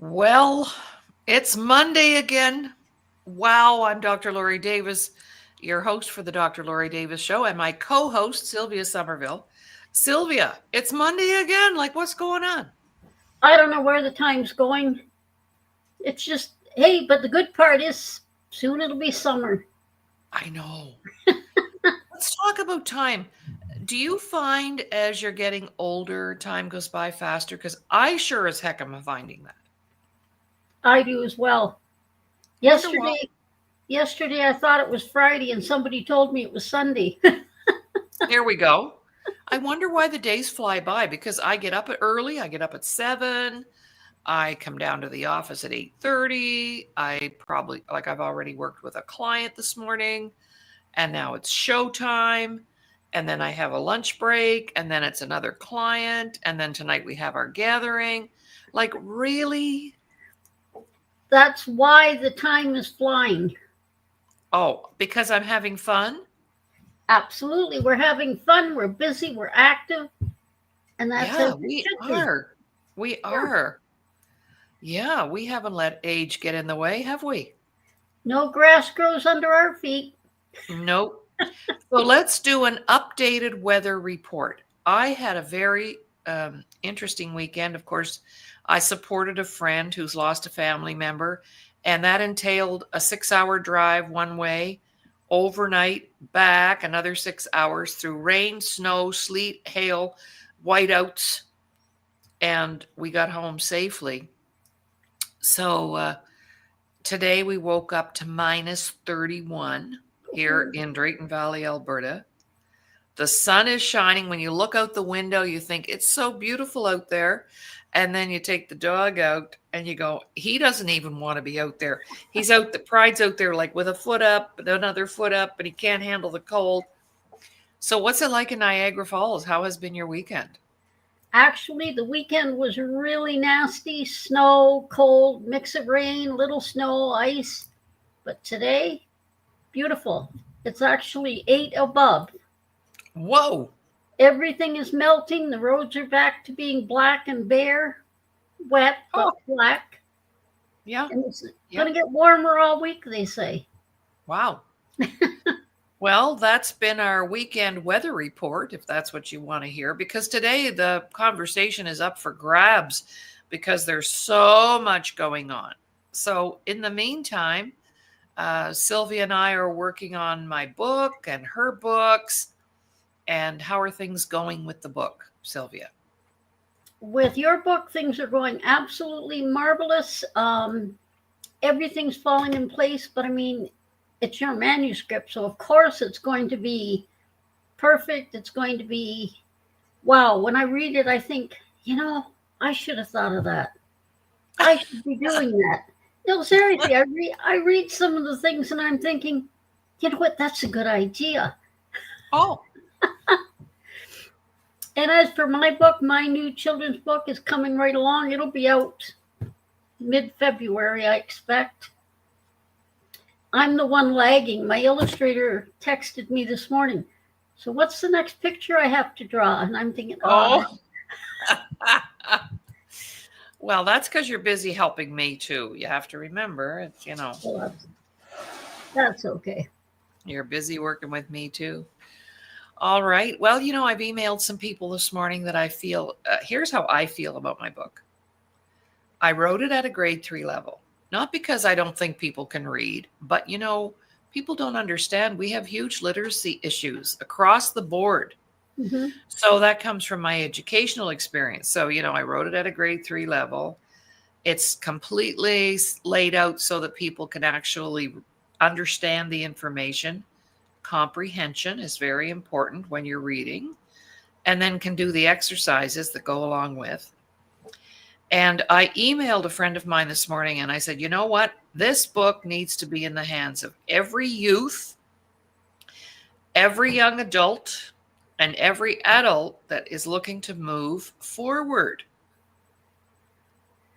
Well, it's Monday again. Wow, I'm Dr. Laurie Davis, your host for the Dr. Laurie Davis Show, and my co host, Sylvia Somerville. Sylvia, it's Monday again. Like, what's going on? I don't know where the time's going. It's just, hey, but the good part is soon it'll be summer. I know. Let's talk about time. Do you find as you're getting older, time goes by faster? Because I sure as heck am finding that. I do as well. Wonder why. Yesterday I thought it was Friday and somebody told me it was Sunday. There we go. I wonder why the days fly by because I get up early. I get up at 7. I come down to the office at 8:30. I probably I've already worked with a client this morning and now it's showtime and then I have a lunch break and then it's another client and then tonight we have our gathering. Like really? That's why the time is flying. Oh, because I'm having fun? Absolutely. We're having fun, we're busy, we're active, and that's Yeah, as it we should be. are. We Yeah. are. Yeah, we haven't let age get in the way, have we? No grass grows under our feet. Nope. So let's do an updated weather report. I had a very interesting weekend. Of course, I supported a friend who's lost a family member, and that entailed a 6-hour drive one way, overnight back, another 6 hours through rain, snow, sleet, hail, whiteouts, and we got home safely. So today we woke up to minus 31 here in Drayton Valley, Alberta. The sun is shining. When you look out the window, you think it's so beautiful out there. And then you take the dog out and you go, he doesn't even want to be out there. He's out, the pride's out there like with a foot up, and another foot up, but he can't handle the cold. So what's it like in Niagara Falls? How has been your weekend? Actually, the weekend was really nasty snow, cold, mix of rain, little snow, ice. But today, beautiful. It's actually 8 above. Whoa. Everything is melting. The roads are back to being black and bare, wet Oh, but black. yeah. And it's Yeah. going to get warmer all week, they say. Wow. Well, that's been our weekend weather report, if that's what you want to hear, because today the conversation is up for grabs because there's so much going on. So, in the meantime, Sylvia and I are working on my book and her books. And how are things going with the book, Sylvia? With your book, things are going absolutely marvelous. Everything's falling in place, but I mean, it's your manuscript, so of course it's going to be perfect. It's going to be wow. When I read it, I think, I should have thought of that. I should be doing that. No, seriously, I read some of the things and I'm thinking, you know what, that's a good idea. Oh, And as for my book, my new children's book is coming right along. It'll be out mid-February, I expect. I'm the one lagging. My illustrator texted me this morning. So what's the next picture I have to draw? And I'm thinking, oh. Well, that's because you're busy helping me too. You have to remember, well, that's okay. you're busy working with me too. All right. Well, I've emailed some people this morning that I feel, here's how I feel about my book. I wrote it at a grade 3 level, not because I don't think people can read, but people don't understand. We have huge literacy issues across the board. Mm-hmm. So that comes from my educational experience. So, I wrote it at a grade 3 level. It's completely laid out so that people can actually understand the information. Comprehension is very important when you're reading, and then can do the exercises that go along with. And I emailed a friend of mine this morning and I said, you know what? This book needs to be in the hands of every youth, every young adult, and every adult that is looking to move forward.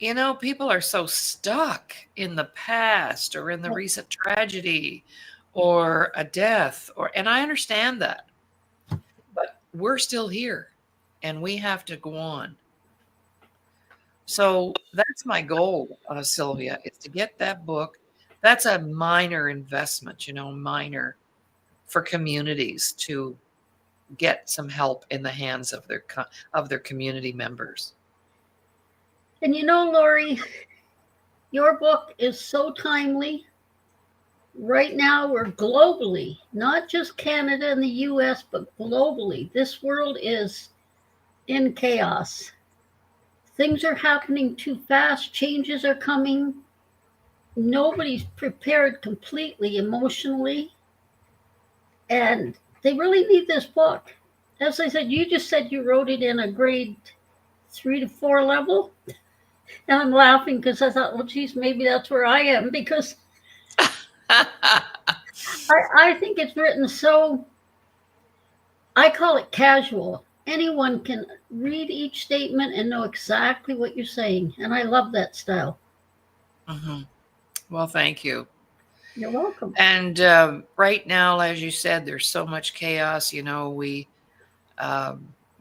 People are so stuck in the past or in the recent tragedy or a death, and I understand that. But we're still here and we have to go on. So that's my goal, Sylvia, is to get that book. That's a minor investment, minor for communities to get some help in the hands of their community members. And Laurie, your book is so timely. Right now, we're globally, not just Canada and the US, but globally. This world is in chaos. Things are happening too fast, changes are coming. Nobody's prepared completely emotionally, and they really need this book. As I said, you just said you wrote it in a grade 3 to 4 level. And I'm laughing because I thought, well, geez, maybe that's where I am, because I think it's written so, I call it casual. Anyone can read each statement and know exactly what you're saying. And I love that style. Mm-hmm. Well, thank you. You're welcome. And right now, as you said, there's so much chaos. We're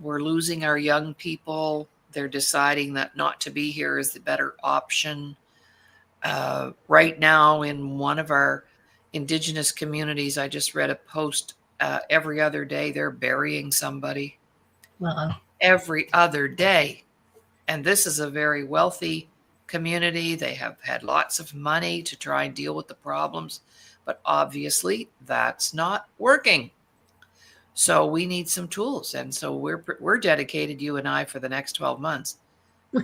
losing our young people. They're deciding that not to be here is the better option. Right now, in one of our Indigenous communities, I just read a post every other day, they're burying somebody. Wow. Every other day. And this is a very wealthy community. They have had lots of money to try and deal with the problems, but obviously that's not working. So we need some tools. And so we're dedicated, you and I, for the next 12 months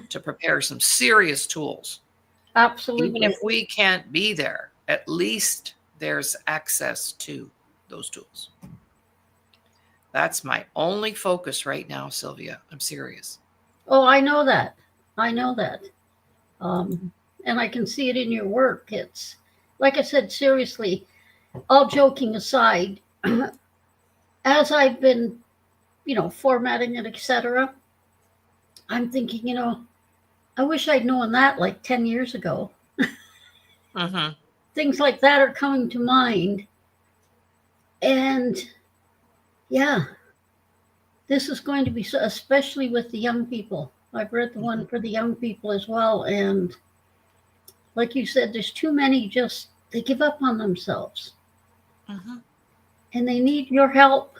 to prepare some serious tools. Absolutely. Even if we can't be there, at least there's access to those tools. That's my only focus right now, Sylvia. I'm serious. Oh, I know that. I know that. And I can see it in your work. It's, like I said, seriously, all joking aside, as I've been, formatting it, etc., I'm thinking, I wish I'd known that like 10 years ago. Mm-hmm. Things like that are coming to mind. And yeah, this is going to be so, especially with the young people. I've read the one for the young people as well. And like you said, there's too many they give up on themselves. Mm-hmm. And they need your help,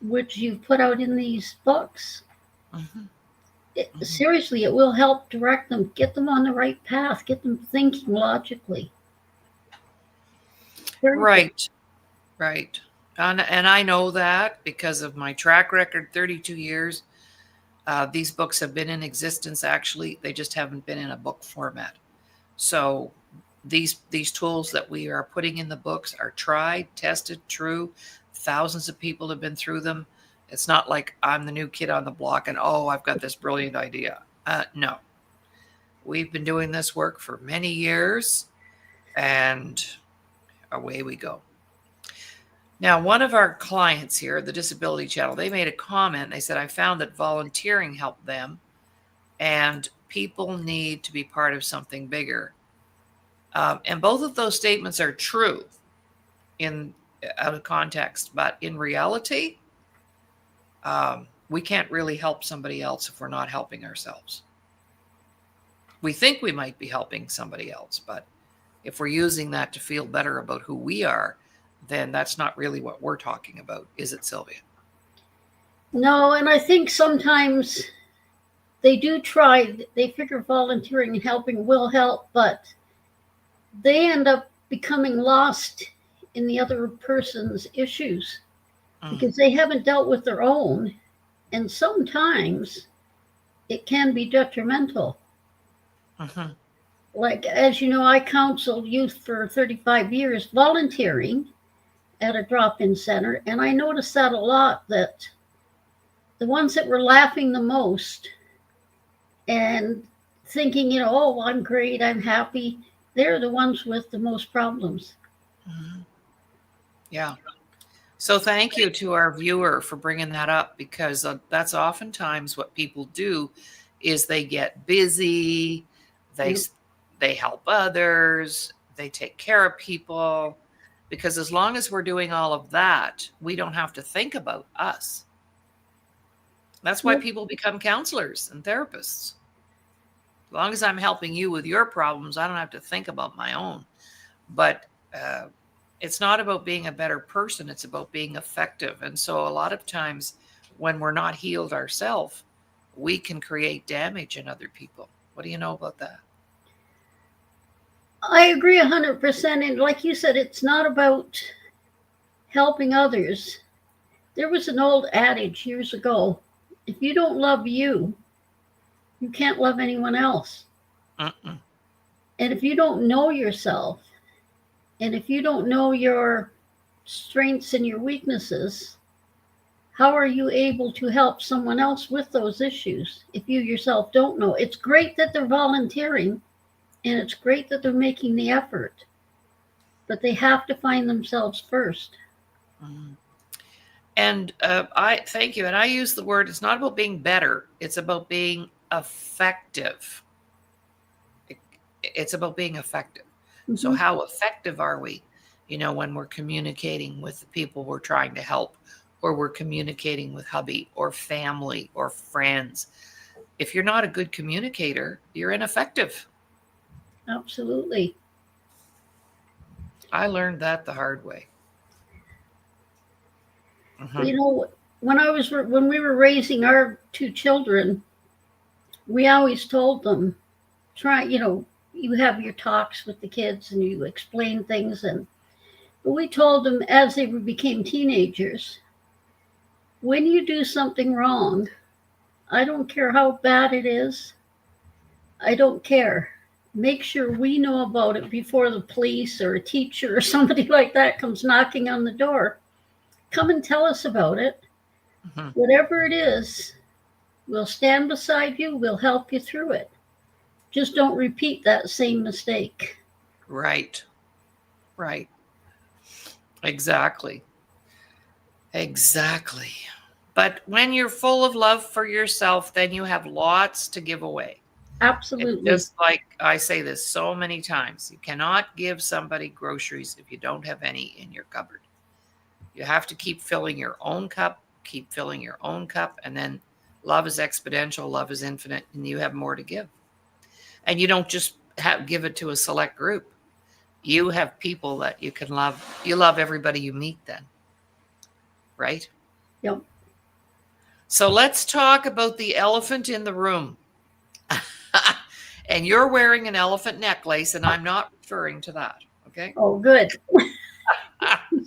which you've put out in these books. Mm-hmm. Seriously, it will help direct them, get them on the right path, get them thinking logically. Right. Right. And I know that because of my track record, 32 years. These books have been in existence, actually. They just haven't been in a book format. So these tools that we are putting in the books are tried, tested, true. Thousands of people have been through them. It's not like I'm the new kid on the block and, oh, I've got this brilliant idea. No. We've been doing this work for many years, and away we go. Now, one of our clients here, the Disability Channel, they made a comment. They said, I found that volunteering helped them, and people need to be part of something bigger. And both of those statements are true out of context, but in reality, we can't really help somebody else if we're not helping ourselves. We think we might be helping somebody else, but if we're using that to feel better about who we are, then that's not really what we're talking about, is it, Sylvia? No, and I think sometimes they do try, they figure volunteering and helping will help, but they end up becoming lost in the other person's issues because they haven't dealt with their own. And sometimes it can be detrimental. Mm-hmm. Like, as you know, I counseled youth for 35 years volunteering at a drop-in center, and I noticed that a lot, that the ones that were laughing the most and thinking, oh, I'm great, I'm happy, they're the ones with the most problems. Mm-hmm. Yeah. So thank you to our viewer for bringing that up, because that's oftentimes what people do is they get busy, they help others, they take care of people, because as long as we're doing all of that, we don't have to think about us. That's why people become counselors and therapists. As long as I'm helping you with your problems, I don't have to think about my own. But it's not about being a better person. It's about being effective. And so a lot of times when we're not healed ourselves, we can create damage in other people. What do you know about that? I agree 100%. And like you said, it's not about helping others. There was an old adage years ago, if you don't love you, you can't love anyone else. Mm-mm. And if you don't know yourself, and if you don't know your strengths and your weaknesses, how are you able to help someone else with those issues if you yourself don't know? It's great that they're volunteering and it's great that they're making the effort, but they have to find themselves first. Mm. And I thank you. And I use the word, it's not about being better, it's about being effective. It's about being effective. So, Mm-hmm. how effective are we, when we're communicating with the people we're trying to help, or we're communicating with hubby or family or friends? If you're not a good communicator, you're ineffective. Absolutely. I learned that the hard way. Well, Mm-hmm. when we were raising our two children, we always told them, try, you have your talks with the kids and you explain things, but we told them as they became teenagers, when you do something wrong, I don't care how bad it is, I don't care. Make sure we know about it before the police or a teacher or somebody like that comes knocking on the door. Come and tell us about it. Mm-hmm. Whatever it is, we'll stand beside you, we'll help you through it. Just don't repeat that same mistake. Right. Right. Exactly. Exactly. But when you're full of love for yourself, then you have lots to give away. It's Absolutely. just like I say this so many times, you cannot give somebody groceries if you don't have any in your cupboard. You have to keep filling your own cup, keep filling your own cup, and then love is exponential, love is infinite, and you have more to give. And you don't just give it to a select group. You have people that you can love. You love everybody you meet then, right? Yep. So let's talk about the elephant in the room. And you're wearing an elephant necklace, and I'm not referring to that. Okay. Oh, good.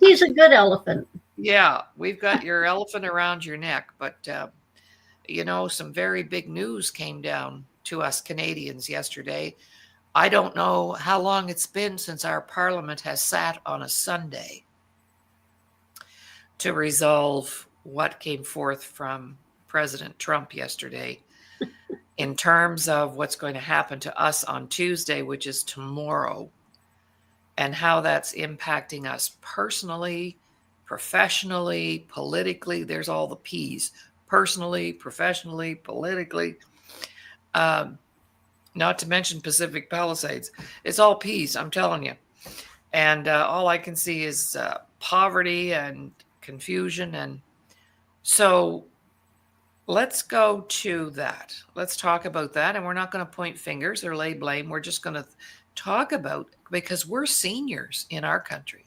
He's a good elephant. Yeah, we've got your elephant around your neck, but some very big news came down to us Canadians yesterday. I don't know how long it's been since our parliament has sat on a Sunday to resolve what came forth from President Trump yesterday in terms of what's going to happen to us on Tuesday, which is tomorrow, and how that's impacting us personally, professionally, politically. There's all the P's: personally, professionally, politically. Um, Not to mention Pacific Palisades. It's all P's, I'm telling you. And all I can see is poverty and confusion. And so let's go to that. Let's talk about that. And we're not going to point fingers or lay blame. We're just going to talk about, because we're seniors in our country.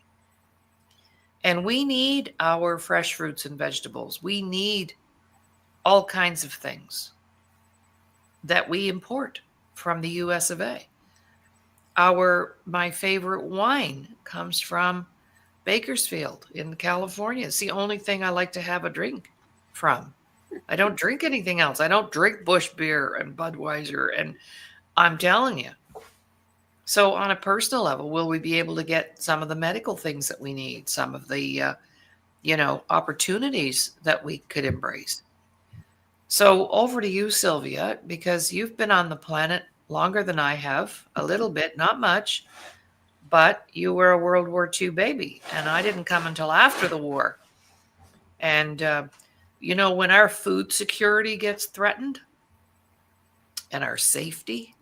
And we need our fresh fruits and vegetables. We need all kinds of things that we import from the US of A. My favorite wine comes from Bakersfield in California. It's the only thing I like to have a drink from. I don't drink anything else. I don't drink Busch beer and Budweiser. And I'm telling you. So on a personal level, will we be able to get some of the medical things that we need, some of the, opportunities that we could embrace? So over to you, Sylvia, because you've been on the planet longer than I have, a little bit, not much, but you were a World War II baby, and I didn't come until after the war. And, when our food security gets threatened and our safety,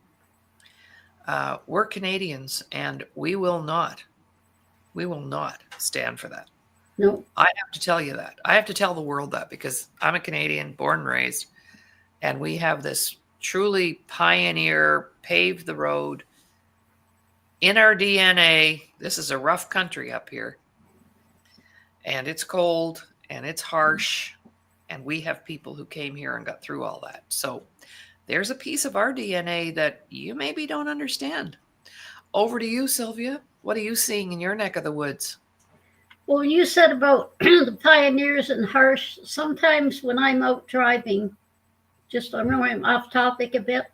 we're Canadians, and we will not stand for that. No. I have to tell you that. I have to tell the world that, because I'm a Canadian, born and raised, and we have this truly pioneer, pave the road. In our DNA, this is a rough country up here, and it's cold and it's harsh, and we have people who came here and got through all that. So there's a piece of our DNA that you maybe don't understand. Over to you, Sylvia. What are you seeing in your neck of the woods? Well, you said about the pioneers and harsh. Sometimes when I'm out driving, I know I'm off topic a bit,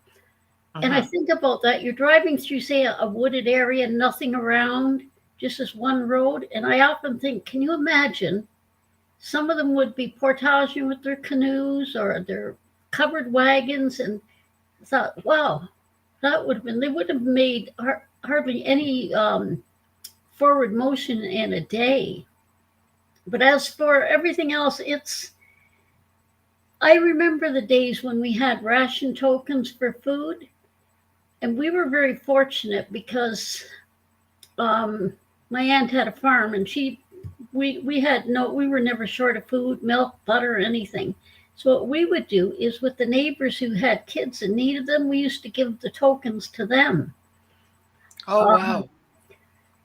and I think about that. You're driving through, say, a wooded area, nothing around, just this one road. And I often think, can you imagine? Some of them would be portaging with their canoes or their covered wagons, and I thought, wow, that would have been, they would have made hardly any forward motion in a day. But as for everything else, I remember the days when we had ration tokens for food, and we were very fortunate because my aunt had a farm, and we were never short of food, milk, butter, or anything. So what we would do is with the neighbors who had kids and needed them, we used to give the tokens to them. Oh, wow.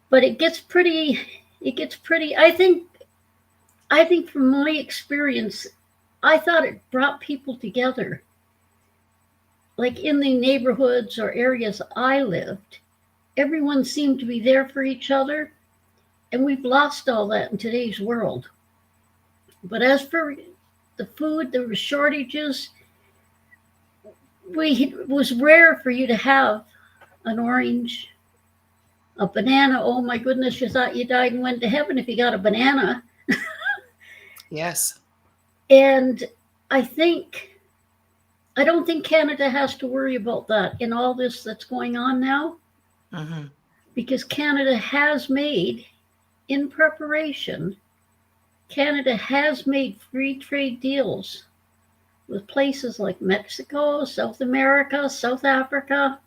But it gets pretty, I think from my experience, I thought it brought people together. Like in the neighborhoods or areas I lived, everyone seemed to be there for each other, and we've lost all that in today's world. But as for the food, there were shortages. It was rare for you to have an orange, a banana. Oh my goodness, you thought you died and went to heaven if you got a banana. Yes. And I don't think Canada has to worry about that in all this that's going on now, because Canada has made, in preparation, Canada has made free trade deals with places like Mexico, South America, South Africa,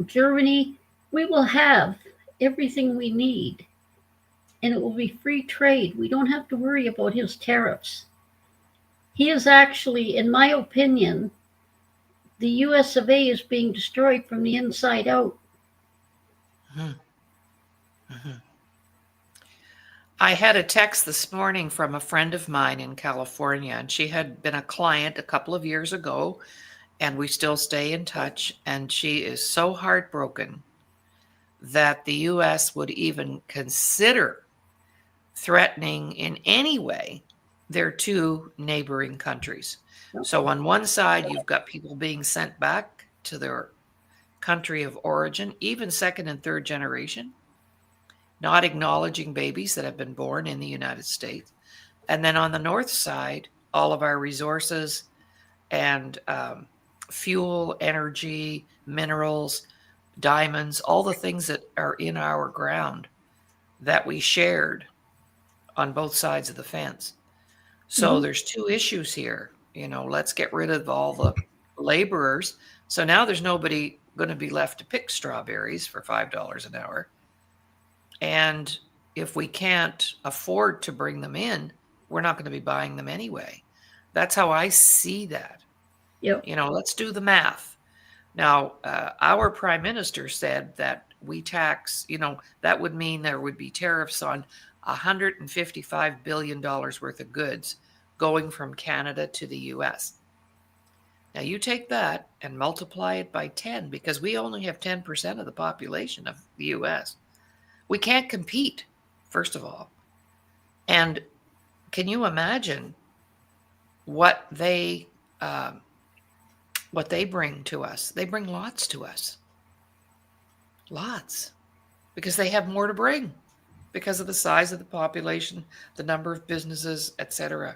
Germany. We will have everything we need, and it will be free trade. We don't have to worry about his tariffs. He is actually, in my opinion, the US of A is being destroyed from the inside out. I had a text this morning from a friend of mine in California, and she had been a client a couple of years ago, and we still stay in touch. And she is so heartbroken that the US would even consider threatening in any way their two neighboring countries. So on one side, you've got people being sent back to their country of origin, even second and third generation, not acknowledging babies that have been born in the United States. And then on the north side, all of our resources and fuel, energy, minerals, diamonds, all the things that are in our ground that we shared on both sides of the fence. So there's two issues here. Let's get rid of all the laborers. So now there's nobody going to be left to pick strawberries for $5 an hour. And if we can't afford to bring them in, we're not going to be buying them anyway. That's how I see that. Yep. Let's do the math. Now, our prime minister said that we tax, that would mean there would be tariffs on $155 billion worth of goods going from Canada to the US. Now you take that and multiply it by 10, because we only have 10% of the population of the US. We can't compete, first of all. And can you imagine what they bring to us? They bring lots to us. Lots. Because they have more to bring, because of the size of the population, the number of businesses, etc.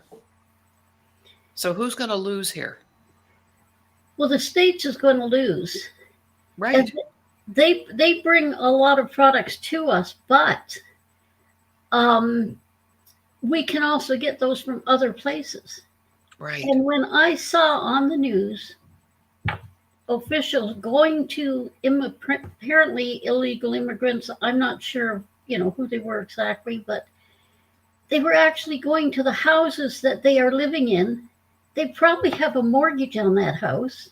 So who's going to lose here? Well, the States is going to lose. Right. And they bring a lot of products to us, but we can also get those from other places. Right. And when I saw on the news officials going to apparently illegal immigrants, I'm not sure, who they were exactly, but they were actually going to the houses that they are living in. They probably have a mortgage on that house.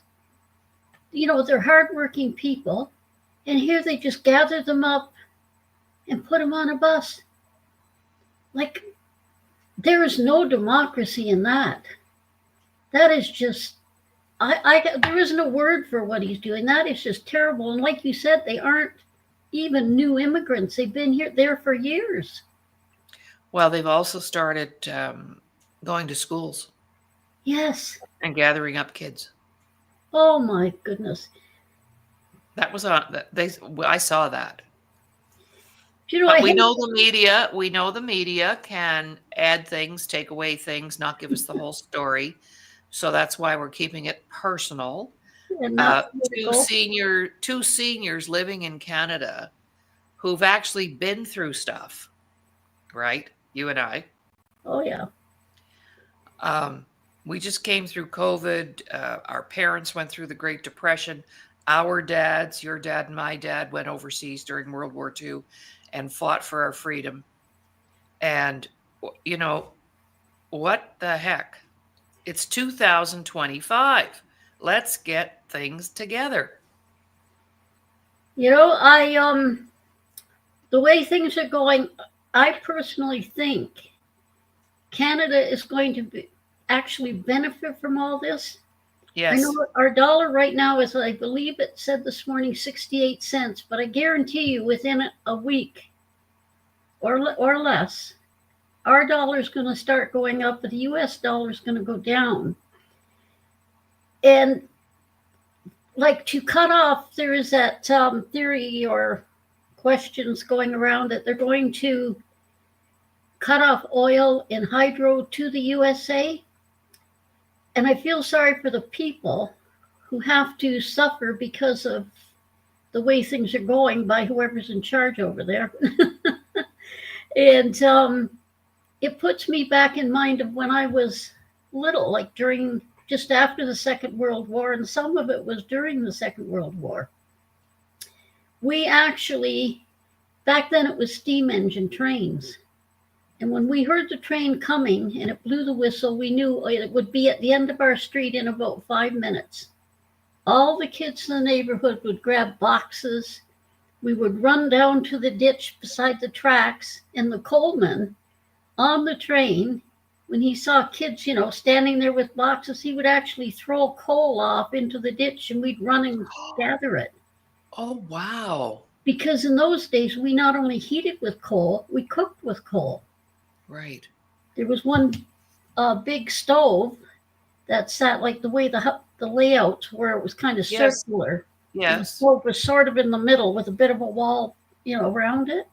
they're hardworking people, and here they just gather them up and put them on a bus. Like, there is no democracy in that. That is just, there isn't a word for what he's doing. That is just terrible. And like you said, they aren't even new immigrants. They've been there for years. Well, they've also started going to schools. Yes. And gathering up kids. Oh my goodness. That was I saw that. But we know the media. We know the media can add things, take away things, not give us the whole story. So that's why we're keeping it personal. And not two seniors living in Canada who've actually been through stuff, right? You and I. Oh yeah. We just came through COVID. Our parents went through the Great Depression. Our dads, your dad and my dad, went overseas during World War II and fought for our freedom. And, what the heck? It's 2025. Let's get things together. The way things are going, I personally think Canada is going to actually benefit from all this. Yes. I know our dollar right now is, I believe it said this morning, 68 cents, but I guarantee you within a week or less, our dollar is going to start going up, but the US dollar is going to go down. And like, to cut off, there is that theory or questions going around that they're going to cut off oil and hydro to the USA. And I feel sorry for the people who have to suffer because of the way things are going by whoever's in charge over there. And it puts me back in mind of when I was little, like just after the Second World War, and some of it was during the Second World War. We actually, back then it was steam engine trains. And when we heard the train coming and it blew the whistle, we knew it would be at the end of our street in about 5 minutes. All the kids in the neighborhood would grab boxes. We would run down to the ditch beside the tracks, and the coalman on the train, when he saw kids, standing there with boxes, he would actually throw coal off into the ditch, and we'd run and gather it. Oh, wow. Because in those days, we not only heated with coal, we cooked with coal. Right. There was one big stove that sat like the way the layouts where it was kind of circular. Yes. The stove was sort of in the middle with a bit of a wall, around it.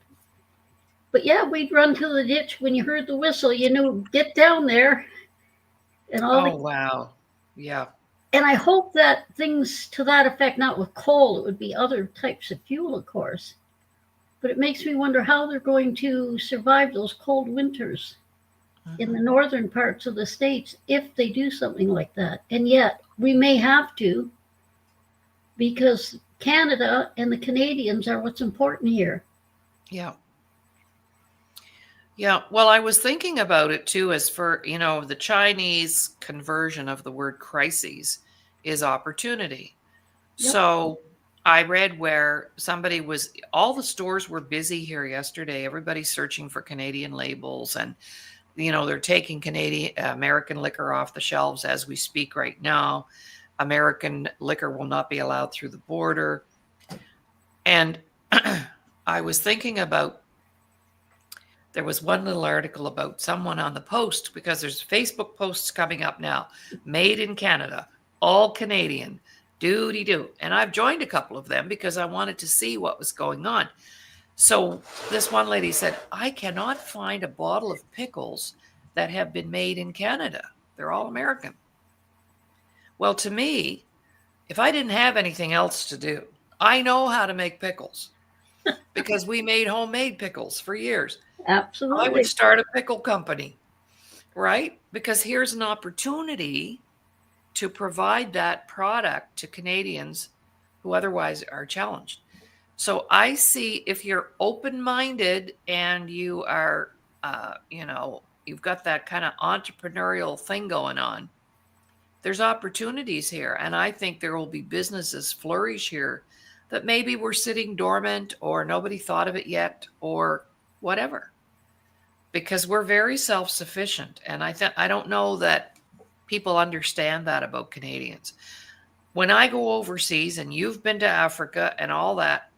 But yeah, we'd run to the ditch when you heard the whistle. You knew, get down there. And wow. Yeah. And I hope that things to that effect, not with coal, it would be other types of fuel, of course. But it makes me wonder how they're going to survive those cold winters in the northern parts of the States if they do something like that. And yet we may have to, because Canada and the Canadians are what's important here. Yeah. Yeah. Well, I was thinking about it too, as for, the Chinese conversion of the word crises is opportunity. Yep. So I read where all the stores were busy here yesterday. Everybody's searching for Canadian labels, and, they're taking American liquor off the shelves as we speak right now. American liquor will not be allowed through the border. And I was thinking about, there was one little article about someone on the Post, because there's Facebook posts coming up now, made in Canada, all Canadian. Doody-doo. And I've joined a couple of them because I wanted to see what was going on. So this one lady said, I cannot find a bottle of pickles that have been made in Canada. They're all American. Well, to me, if I didn't have anything else to do, I know how to make pickles because we made homemade pickles for years. Absolutely. I would start a pickle company, right? Because here's an opportunity to provide that product to Canadians who otherwise are challenged. So I see, if you're open-minded and you are, you've got that kind of entrepreneurial thing going on, there's opportunities here. And I think there will be businesses flourish here that maybe were sitting dormant or nobody thought of it yet or whatever. Because we're very self-sufficient. And I don't know that people understand that about Canadians. When I go overseas, and you've been to Africa and all that,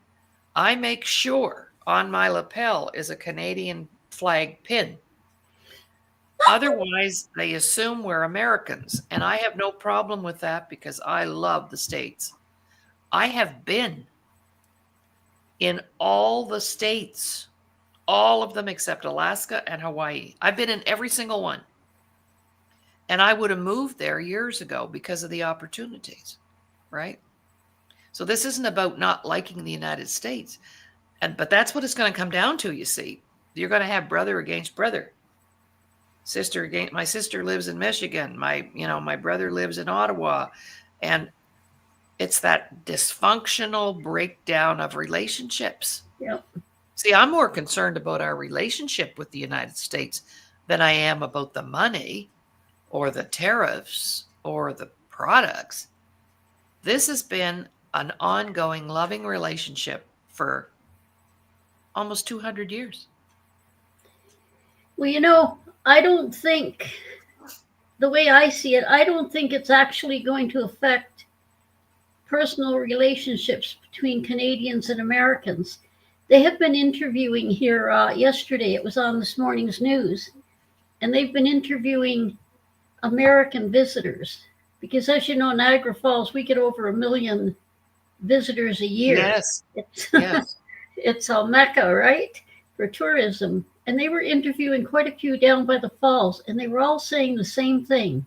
I make sure on my lapel is a Canadian flag pin. Otherwise, they assume we're Americans. And I have no problem with that because I love the States. I have been in all the states, all of them except Alaska and Hawaii. I've been in every single one. And I would have moved there years ago because of the opportunities, right? So this isn't about not liking the United States. But that's what it's going to come down to, you see. You're going to have brother against brother. Sister against my sister lives in Michigan. My brother lives in Ottawa. And it's that dysfunctional breakdown of relationships. Yep. See, I'm more concerned about our relationship with the United States than I am about the money or the tariffs or the products. This has been an ongoing, loving relationship for almost 200 years. Well, I don't think, the way I see it, I don't think it's actually going to affect personal relationships between Canadians and Americans. They have been interviewing here yesterday. It was on this morning's news. And they've been interviewing American visitors. Because as you know, Niagara Falls, we get over 1 million visitors a year. Yes. Yes. It's a mecca, right, for tourism. And they were interviewing quite a few down by the falls, and they were all saying the same thing.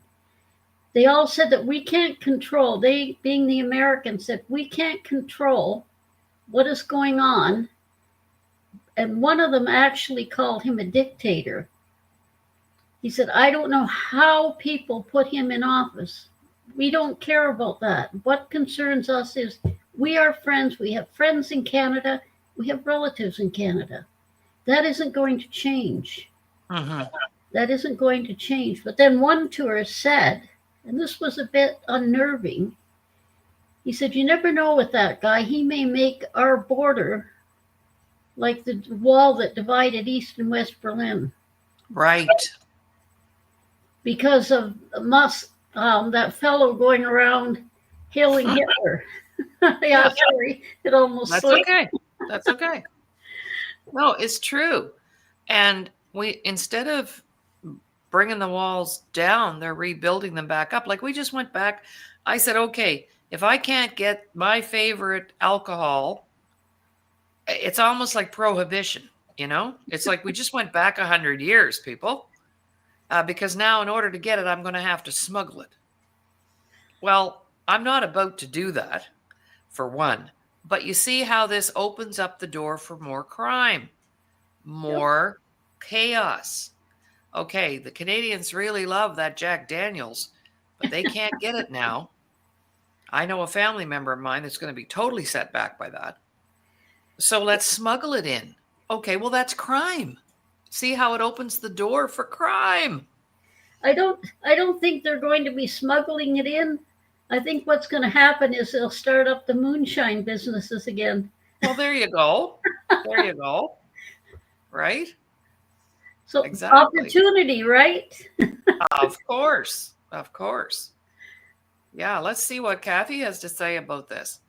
They all said that we can't control, they being the Americans, said we can't control what is going on. And one of them actually called him a dictator. He said, I don't know how people put him in office. We don't care about that. What concerns us is we are friends. We have friends in Canada. We have relatives in Canada. That isn't going to change. That isn't going to change. But then one tourist said, and this was a bit unnerving, he said, you never know with that guy. He may make our border like the wall that divided East and West Berlin. Right. Because of Musk, that fellow going around hailing Hitler. Yeah, sorry. It almost That's slipped. okay. That's okay. No, it's true. And instead of bringing the walls down, they're rebuilding them back up. Like we just went back. I said, okay, if I can't get my favorite alcohol, it's almost like prohibition, It's like we just went back 100 years, people. Because now in order to get it, I'm going to have to smuggle it. Well, I'm not about to do that, for one. But you see how this opens up the door for more crime, more chaos. Okay, the Canadians really love that Jack Daniels, but they can't get it now. I know a family member of mine that's going to be totally set back by that. So let's smuggle it in. Okay, well, that's crime. See how it opens the door for crime. I don't think they're going to be smuggling it in. I think what's going to happen is they'll start up the moonshine businesses again. Well, there you go. There you go. Right? So exactly. Opportunity, right? Of course. Of course. Yeah, let's see what Kathy has to say about this.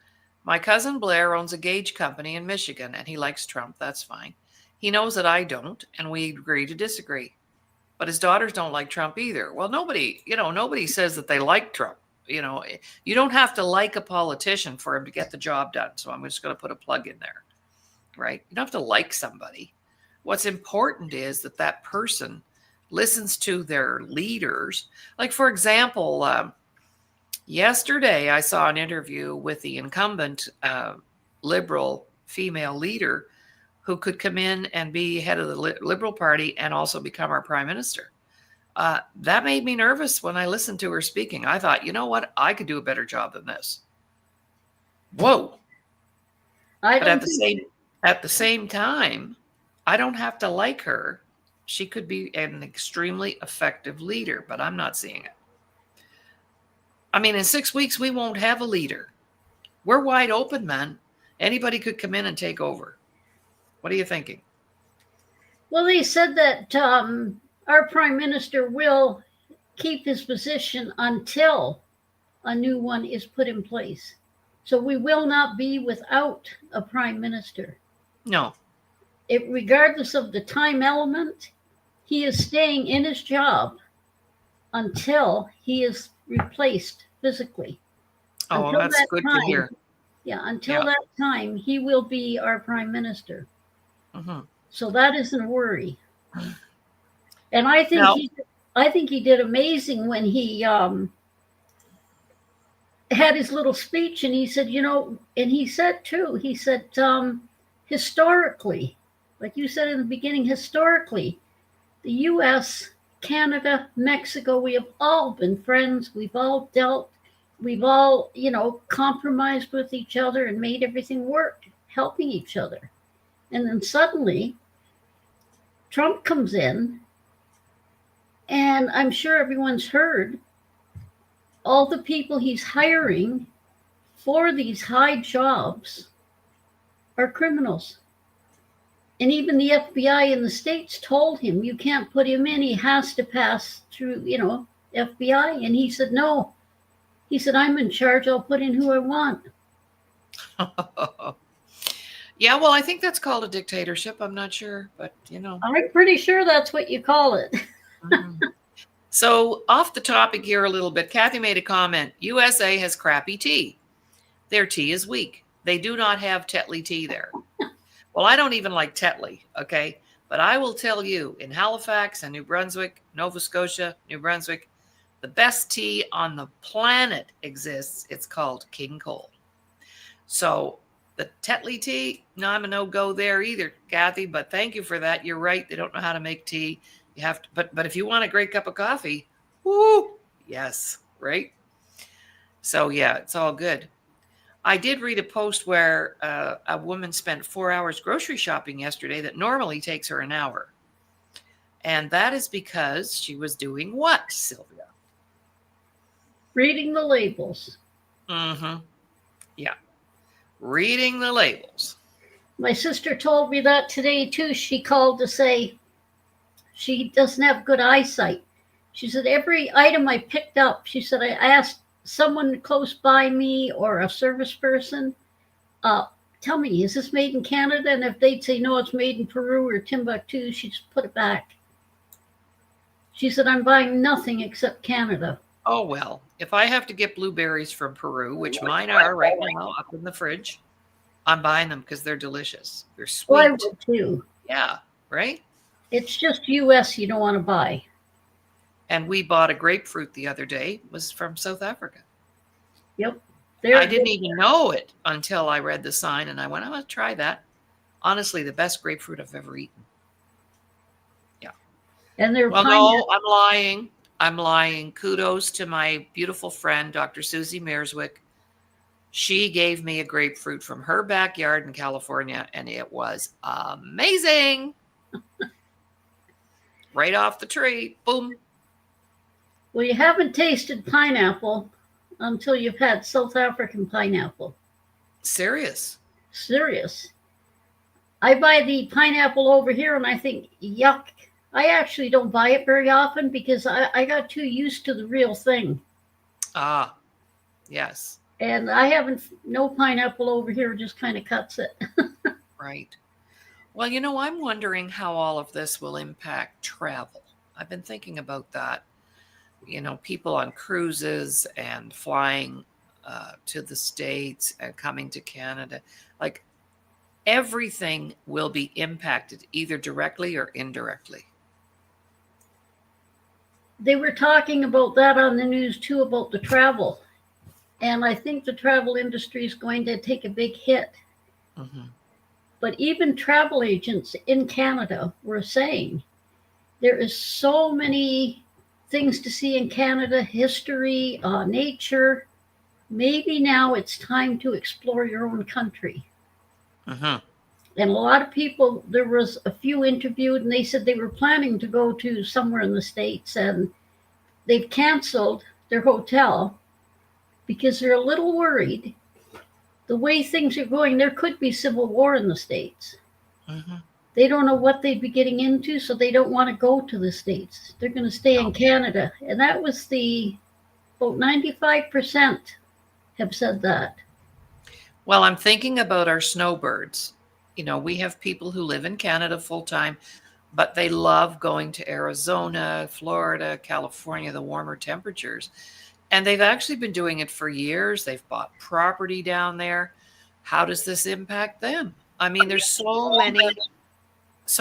My cousin Blair owns a gauge company in Michigan, and he likes Trump. That's fine. He knows that I don't, and we agree to disagree. But his daughters don't like Trump either. Well, nobody says that they like Trump. You don't have to like a politician for him to get the job done. So I'm just going to put a plug in there, right? You don't have to like somebody. What's important is that person listens to their leaders. Like, for example, yesterday I saw an interview with the incumbent liberal female leader who could come in and be head of the Liberal Party and also become our prime minister. That made me nervous when I listened to her speaking. I thought, you know what? I could do a better job than this. Whoa. But at the same time, I don't have to like her. She could be an extremely effective leader, but I'm not seeing it. I mean, in 6 weeks, we won't have a leader. We're wide open, man. Anybody could come in and take over. What are you thinking? Well, they said that our prime minister will keep his position until a new one is put in place. So we will not be without a prime minister. No. Regardless of the time element, he is staying in his job until he is replaced physically. Oh, well, that's good to hear. Yeah, until that time, he will be our prime minister. Mm-hmm. So that isn't a worry. And I think he did amazing when he had his little speech, and he said, and he said too, historically, like you said in the beginning, historically, the U.S., Canada, Mexico, we have all been friends. We've all dealt. We've all, compromised with each other and made everything work, helping each other. And then suddenly, Trump comes in, and I'm sure everyone's heard all the people he's hiring for these high jobs are criminals. And even the FBI in the States told him, you can't put him in. He has to pass through, FBI. And he said, no. He said, I'm in charge. I'll put in who I want. Yeah, well, I think that's called a dictatorship. I'm not sure, but, I'm pretty sure that's what you call it. Mm-hmm. So off the topic here a little bit, Kathy made a comment. USA has crappy tea. Their tea is weak. They do not have Tetley tea there. Well, I don't even like Tetley, okay? But I will tell you, in Halifax and New Brunswick, Nova Scotia, New Brunswick, the best tea on the planet exists. It's called King Cole. So the Tetley tea, no, I'm a no-go there either, Kathy, but thank you for that. You're right. They don't know how to make tea. You have to, but if you want a great cup of coffee, whoo, yes, right? So yeah, it's all good. I did read a post where a woman spent 4 hours grocery shopping yesterday that normally takes her an hour. And that is because she was doing what, Sylvia? Reading the labels. Mm-hmm. Yeah. Reading the labels. My sister told me that today, too. She called to say she doesn't have good eyesight. She said, every item I picked up, she said, I asked someone close by me or a service person, tell me, is this made in Canada? And if they'd say, no, it's made in Peru or Timbuktu, she'd just put it back. She said, I'm buying nothing except Canada. Oh, well, if I have to get blueberries from Peru, which mine are right now up in the fridge, I'm buying them because they're delicious. They're sweet. Well, I would too. Yeah, right? It's just U.S. you don't want to buy. And we bought a grapefruit the other day. It was from South Africa. Yep. I didn't even know it until I read the sign, and I went, I'm going to try that. Honestly, the best grapefruit I've ever eaten. Yeah. And they're no, I'm lying. Kudos to my beautiful friend, Dr. Susie Mearswick. She gave me a grapefruit from her backyard in California, and it was amazing. Right off the tree. Boom. Well, you haven't tasted pineapple until you've had South African pineapple. Serious. I buy the pineapple over here and I think, yuck. I actually don't buy it very often because I got too used to the real thing. Ah, yes. And no pineapple over here just kind of cuts it. Right. Well, I'm wondering how all of this will impact travel. I've been thinking about that. People on cruises and flying to the States and coming to Canada, like everything will be impacted either directly or indirectly. They were talking about that on the news too, about the travel. And I think the travel industry is going to take a big hit. Mm-hmm. But even travel agents in Canada were saying there is so many things to see in Canada, history, nature. Maybe now it's time to explore your own country. Mm-hmm. And a lot of people, there was a few interviewed, and they said they were planning to go to somewhere in the States, and they've canceled their hotel, because they're a little worried. The way things are going, there could be civil war in the States. Mm-hmm. They don't know what they'd be getting into, so they don't want to go to the States. They're going to stay in Canada. And that was about 95% have said that. Well, I'm thinking about our snowbirds. You know, we have people who live in Canada full time, but they love going to Arizona, Florida, California, the warmer temperatures. And they've actually been doing it for years. They've bought property down there. How does this impact them? I mean, there's so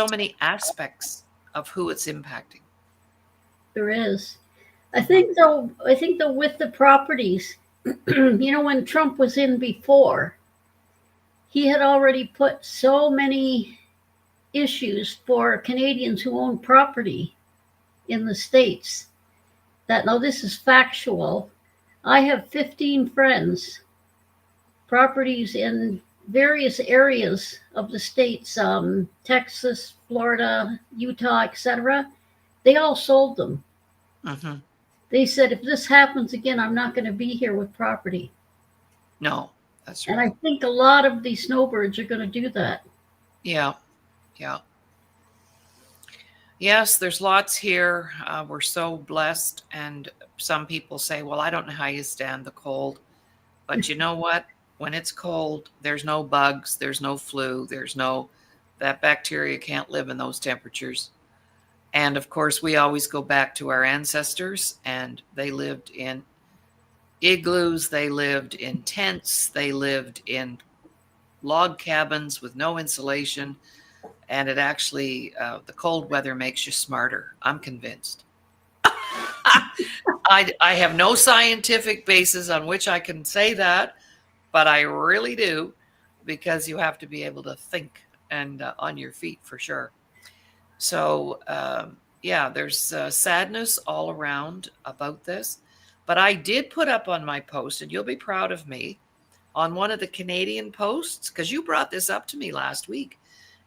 many aspects of who it's impacting. There is. I Mhm. think though. I think though with the properties, when Trump was in before, he had already put so many issues for Canadians who own property in the States that now this is factual. I have 15 friends, properties in various areas of the States, Texas, Florida, Utah, etc. They all sold them. Mhm. They said, if this happens again, I'm not going to be here with property. No, that's And I right. think a lot of these snowbirds are going to do that. Yeah, yeah. Yes, there's lots here. We're so blessed. And some people say, well, I don't know how you stand the cold. But you know what? When it's cold, there's no bugs, there's no flu, that bacteria can't live in those temperatures. And of course, we always go back to our ancestors, and they lived in igloos, they lived in tents, they lived in log cabins with no insulation. And it actually, the cold weather makes you smarter. I'm convinced. I have no scientific basis on which I can say that, but I really do, because you have to be able to think and on your feet for sure. So, yeah, there's sadness all around about this. But I did put up on my post, and you'll be proud of me, on one of the Canadian posts, because you brought this up to me last week.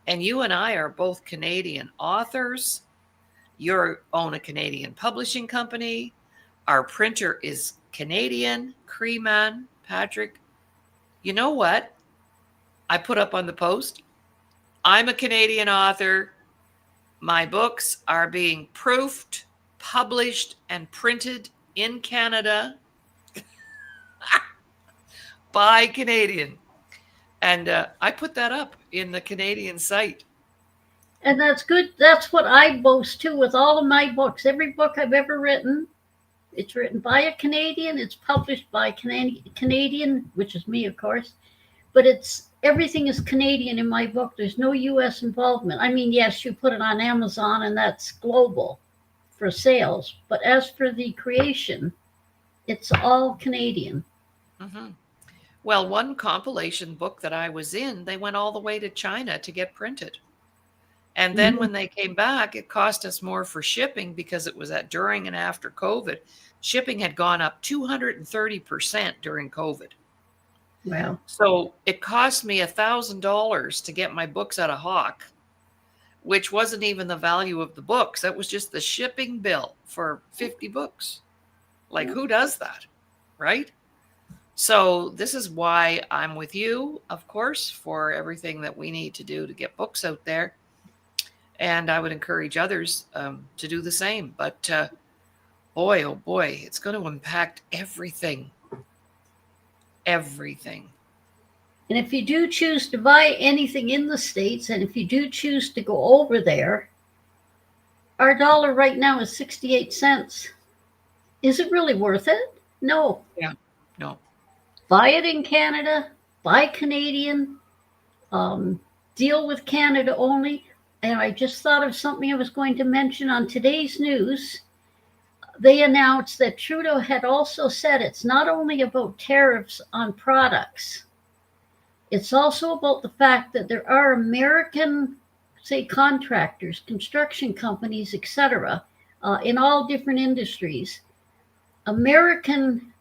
And you and I are both Canadian authors. You own a Canadian publishing company. Our printer is Canadian, Creeman, Patrick. You know what? I put up on the post. I'm a Canadian author. My books are being proofed, published, and printed in Canada by Canadian. And I put that up in the Canadian site. And that's good. That's what I boast too with all of my books. Every book I've ever written, it's written by a Canadian, it's published by Canadian, which is me, of course, but it's everything is Canadian in my book. There's no US involvement. I mean, yes, you put it on Amazon and that's global for sales, but as for the creation, it's all Canadian. Mm-hmm. Well, one compilation book that I was in, they went all the way to China to get printed. And then Mm-hmm. when they came back, it cost us more for shipping because it was at during and after COVID. Shipping had gone up 230% during COVID. Well, So it cost me $1,000 to get my books out of Hawk, which wasn't even the value of the books. That was just the shipping bill for 50 books. Like, who does that? Right? So this is why I'm with you, of course, for everything that we need to do to get books out there. And I would encourage others to do the same. But boy, oh boy, it's going to impact everything. Everything. and if you do choose to buy anything in the States, and if you do choose to go over there, our dollar right now is 68 cents. Is it really worth it? No. Yeah. No. Buy it in Canada, buy Canadian, um, deal with Canada only. And I just thought of something I was going to mention on today's news. They announced that Trudeau had also said it's not only about tariffs on products, it's also about the fact that there are American, say, contractors, construction companies, etc., in all different industries. American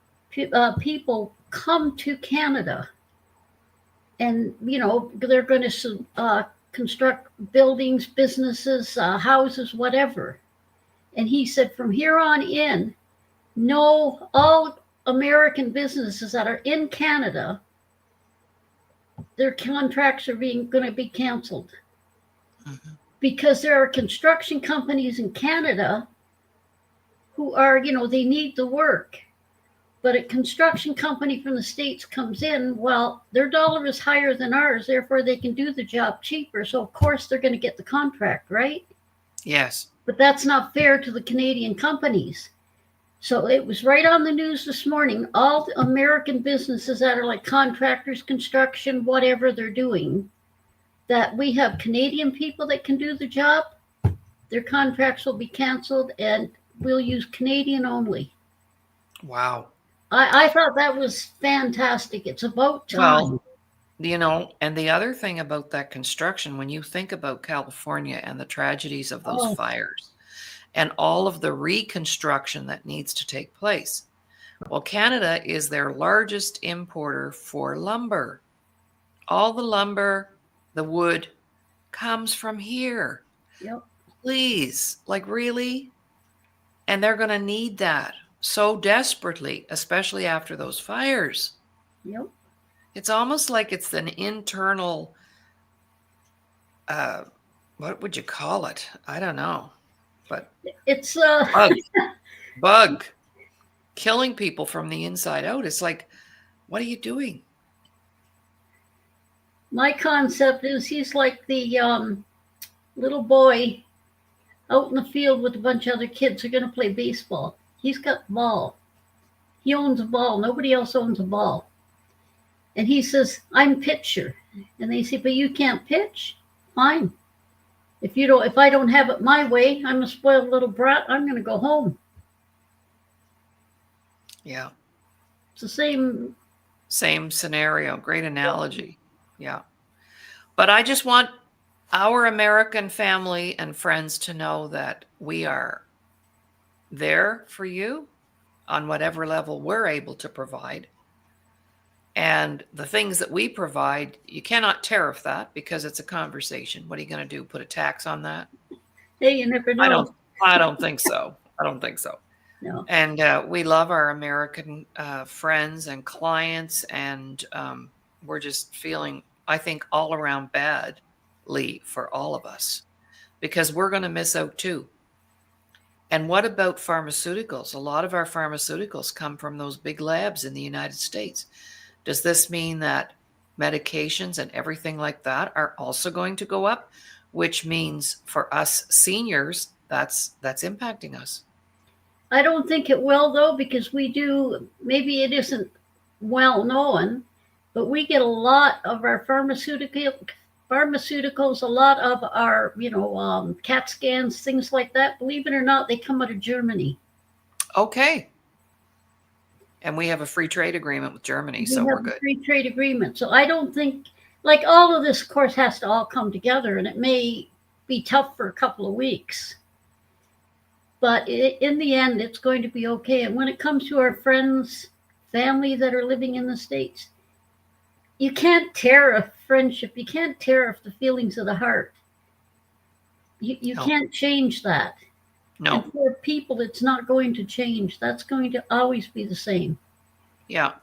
people come to Canada, and they're going to construct buildings, businesses, houses, whatever. And he said, from here on in, no, all American businesses that are in Canada, their contracts are going to be canceled Mhm. because there are construction companies in Canada who are, they need the work. But a construction company from the States comes in, well, their dollar is higher than ours, therefore they can do the job cheaper. So, of course, they're going to get the contract, right? Yes. But that's not fair to the Canadian companies. So it was right on the news this morning. All the American businesses that are like contractors, construction, whatever they're doing, that we have Canadian people that can do the job, their contracts will be canceled and we'll use Canadian only. Wow. I thought that was fantastic. It's about time. Well, and the other thing about that construction, when you think about California and the tragedies of those Oh, fires and all of the reconstruction that needs to take place, well, Canada is their largest importer for lumber. All the lumber, the wood, comes from here. yep, Please, like really? And they're going to need that so desperately, especially after those fires. yep. It's almost like it's an internal, what would you call it? I don't know, but It's bug, bug, killing people from the inside out. It's like, what are you doing? my concept is he's like the little boy out in the field with a bunch of other kids who are going to play baseball. He's got the ball. He owns a ball. Nobody else owns a ball. And he says, "I'm pitcher." And they say, "But you can't pitch." Fine. If I don't have it my way, I'm a spoiled little brat. I'm going to go home. Yeah. It's the same. Same scenario. Great analogy. Yeah. But I just want our American family and friends to know that we are there for you on whatever level we're able to provide. And the things that we provide, you cannot tariff that because it's a conversation. What are you going to do? Put a tax on that? Hey, you never know. I don't think so. I don't think so. No. And we love our American friends and clients, and we're just feeling, I think, all around badly for all of us because we're going to miss out too. And what about pharmaceuticals? A lot of our pharmaceuticals come from those big labs in the United States. Does this mean that medications and everything like that are also going to go up, which means for us seniors, that's impacting us? I don't think it will, though, because maybe it isn't well known, but we get a lot of our pharmaceuticals, a lot of our, CAT scans, things like that. Believe it or not, they come out of Germany. Okay. And we have a free trade agreement with Germany, so we're good. Free trade agreement. So I don't think, like, all of this, of course, has to all come together, and it may be tough for a couple of weeks. But in the end, it's going to be okay. And when it comes to our friends, family that are living in the States, you can't tariff friendship. You can't tariff the feelings of the heart. You No. can't change that. No. And for people, it's not going to change. That's going to always be the same. Yeah,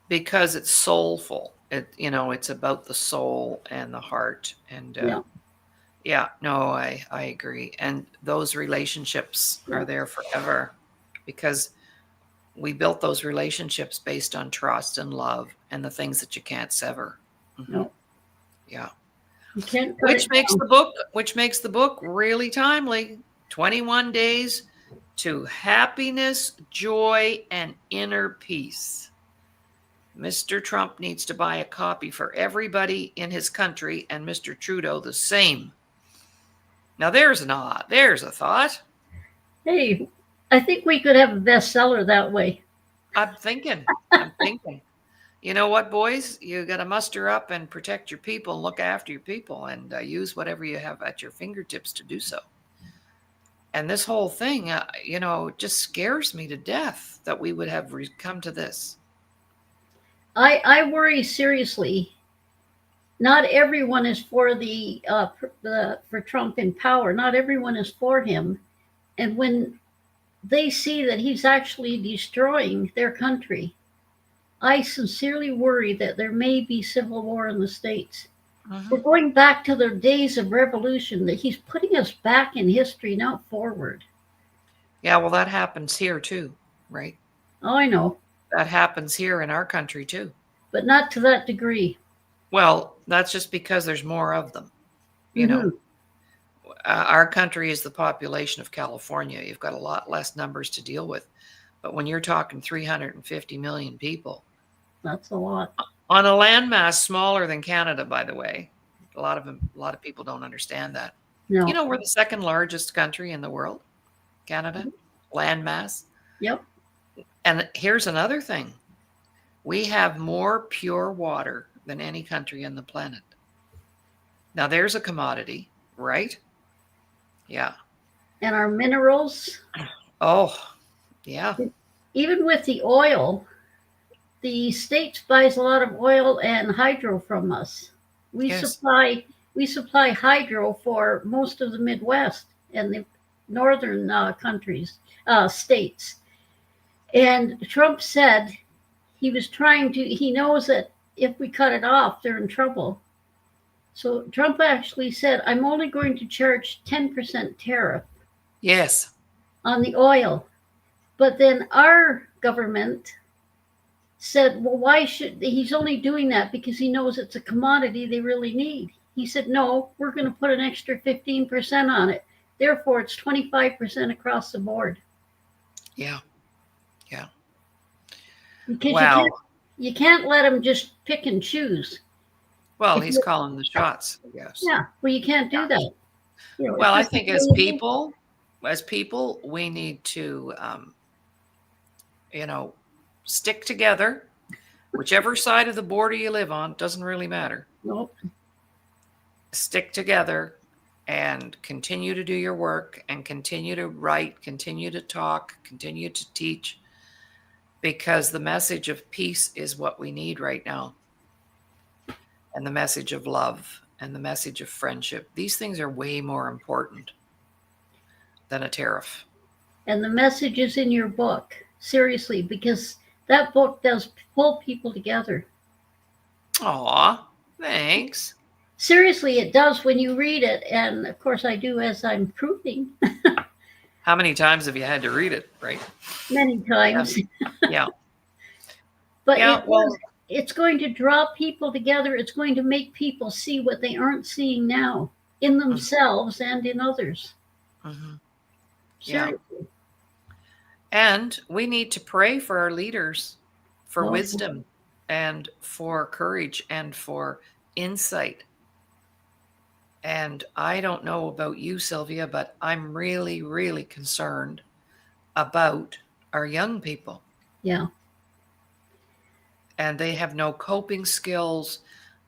because it's soulful. It's about the soul and the heart. And no, I agree. And those relationships are there forever because we built those relationships based on trust and love and the things that you can't sever. Mm-hmm. No. Yeah. You can't Which makes the book really timely. 21 Days to Happiness, Joy, and Inner Peace. Mr. Trump needs to buy a copy for everybody in his country, and Mr. Trudeau the same. Now there's a thought. Hey, I think we could have a bestseller that way. I'm thinking. You know what, boys? You got to muster up and protect your people and look after your people and use whatever you have at your fingertips to do so. And this whole thing, just scares me to death that we would have come to this. I worry seriously. Not everyone is for for Trump in power. Not everyone is for him. And when they see that he's actually destroying their country, I sincerely worry that there may be civil war in the States. We're Mhm. going back to the days of revolution, that he's putting us back in history, not forward. Yeah, well, that happens here too, right? Oh, I know, That happens here in our country too. but not to that degree. Well, that's just because there's more of them. You know, Hmm. our country is the population of California. You've got a lot less numbers to deal with. But when you're talking 350 million people That's a lot. on a landmass smaller than Canada, by the way, a lot of people don't understand that. You No. know, we're the second largest country in the world, Canada, landmass. Yep. And here's another thing. We have more pure water than any country on the planet. Now, there's a commodity, right? Yeah. And our minerals, Oh, yeah. even with the oil, the States buys a lot of oil and hydro from us. We Yes. supply we supply hydro for most of the Midwest and the northern countries, states. And Trump said he was trying to. He knows that if we cut it off, they're in trouble. So Trump actually said, "I'm only going to charge 10% tariff Yes. on the oil." But then our government said, well, why should he's only doing that because he knows it's a commodity they really need. He said, no, we're going to put an extra 15% on it. Therefore, it's 25% across the board. Yeah. Yeah. Because Wow. you can't let him just pick and choose. Well, If he's you, calling the shots, I guess. yeah, well, you can't do that. Well, If I this is think what you do, as people, we need to, you know, stick together. Whichever side of the border you live on, doesn't really matter. nope. Stick together and continue to do your work and continue to write, continue to talk, continue to teach, because the message of peace is what we need right now. And the message of love and the message of friendship. These things are way more important than a tariff. And the message is in your book, seriously, because that book does pull people together. Aw, thanks. Seriously, it does when you read it. And of course, I do as I'm proving How many times have you had to read it, right? many Yeah. times. Yeah. But Yeah. Well, it's going to draw people together. It's going to make people see what they aren't seeing now in themselves and in others. mm-hmm. Yeah. Seriously. And we need to pray for our leaders for Oh, wisdom and for courage and for insight. And I don't know about you, Sylvia, but I'm really, really concerned about our young people. yeah. And they have no coping skills.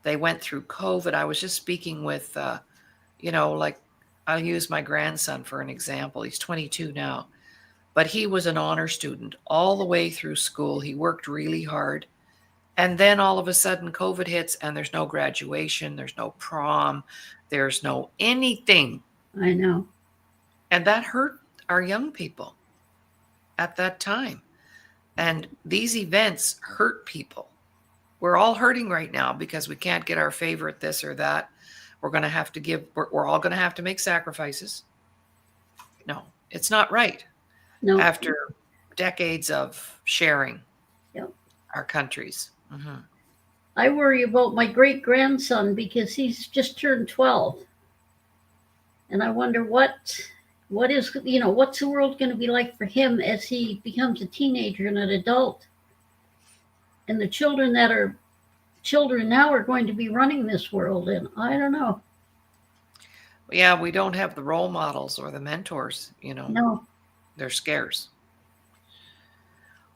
They went through COVID. I was just speaking with, like I'll use my grandson for an example. He's 22 now, but he was an honor student all the way through school. He worked really hard. And then all of a sudden COVID hits and there's no graduation, there's no prom, there's no anything. I know. And that hurt our young people at that time. And these events hurt people. We're all hurting right now because we can't get our favorite this or that. We're going to have to we're all going to have to make sacrifices. No, it's not right. No. After decades of sharing Yep. our countries. Mm-hmm. I worry about my great grandson because he's just turned 12. And I wonder what is, what's the world going to be like for him as he becomes a teenager and an adult? And the children that are children now are going to be running this world. And I don't know. Yeah, we don't have the role models or the mentors, No. They're scarce.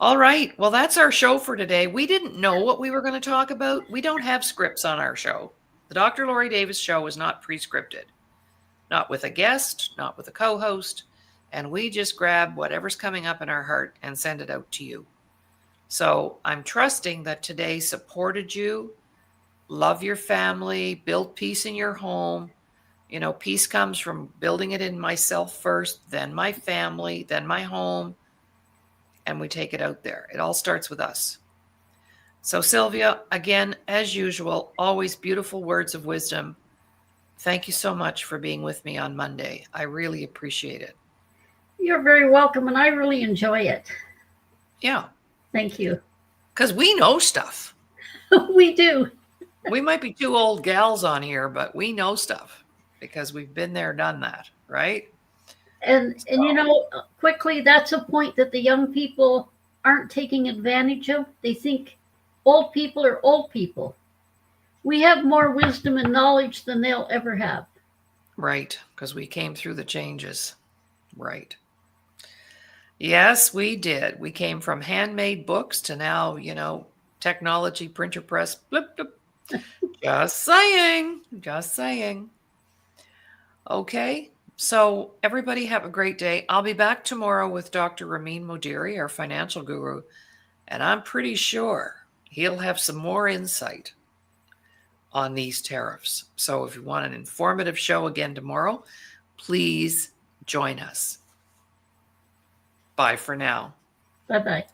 All right. Well, that's our show for today. We didn't know what we were going to talk about. We don't have scripts on our show. The Dr. Laurie Davis show is not pre-scripted, not with a guest, not with a co-host. And we just grab whatever's coming up in our heart and send it out to you. So I'm trusting that today supported you. Love your family, build peace in your home. Peace comes from building it in myself first, then my family, then my home. And we take it out there. It all starts with us. So, Sylvia, again, as usual, always beautiful words of wisdom. Thank you so much for being with me on Monday. I really appreciate it. You're very welcome, and I really enjoy it. Yeah. Thank you. Because we know stuff. We do. We might be two old gals on here, but we know stuff because we've been there, done that, right? And quickly, that's a point that the young people aren't taking advantage of. They think old people are old people. We have more wisdom and knowledge than they'll ever have. Right, because we came through the changes. Right. Yes, we did. We came from handmade books to now, technology, printer press, blip, blip. Just saying. Just saying. Okay. So everybody have a great day. I'll be back tomorrow with Dr. Ramin Modiri, our financial guru, and I'm pretty sure he'll have some more insight on these tariffs. So if you want an informative show again tomorrow, please join us. Bye for now. Bye-bye.